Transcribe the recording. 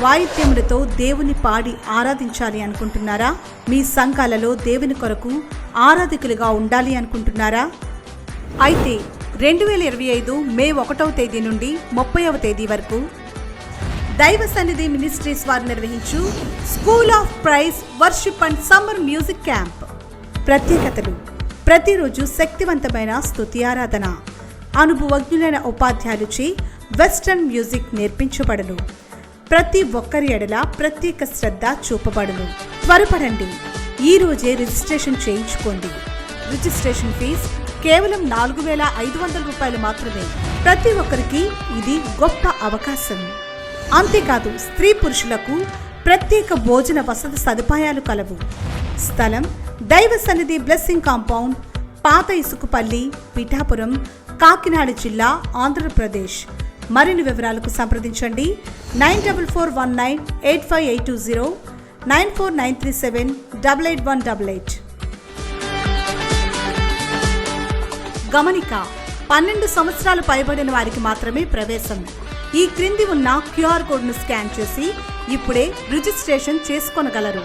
వాయిద్యములతో దేవుని పాడి ఆరాధించాలి అనుకుంటున్నారా? మీ సంఘాలలో దేవుని కొరకు ఆరాధకులుగా ఉండాలి అనుకుంటున్నారా? అయితే 2025 మే 1వ తేదీ నుండి 30వ తేదీ వరకు దైవ సన్నిధి మినిస్ట్రీస్ వారు నిర్వహించు school of praise worship and summer music camp. ప్రత్యేకతలు: ప్రతిరోజు శక్తివంతమైన స్తుతి ఆరాధన, అనుభవజ్ఞులైన ఉపాధ్యాయులచే వెస్టర్న్ మ్యూజిక్ నేర్పించబడును. ప్రతి ఒక్కరి ఎడల ప్రత్యేక శ్రద్ధ చూపబడును. త్వరపడండి, ఈ రోజే రిజిస్ట్రేషన్ చేయించుకోండి. రిజిస్ట్రేషన్ ఫీజు కేవలం 4,500 రూపాయలు మాత్రమే. ప్రతి ఒక్కరికి ఇది గొప్ప అవకాశం. అంతేకాదు, స్త్రీ పురుషులకు ప్రత్యేక భోజన వసతి సదుపాయాలు కలవు. స్థలం: దైవ సన్నిధి బ్లెస్సింగ్ కాంపౌండ్, పాత ఇసుకుపల్లి, పిఠాపురం, కాకినాడ జిల్లా, ఆంధ్రప్రదేశ్. మరిన్ని వివరాలకు సంప్రదించండి 94198580, 9493788188. గమనిక: 12 సంవత్సరాలు పైబడిన వారికి మాత్రమే ప్రవేశం. ఈ క్రింది ఉన్న QR కోడ్ను స్కాన్ చేసి ఇప్పుడే రిజిస్ట్రేషన్ చేసుకొనగలరు.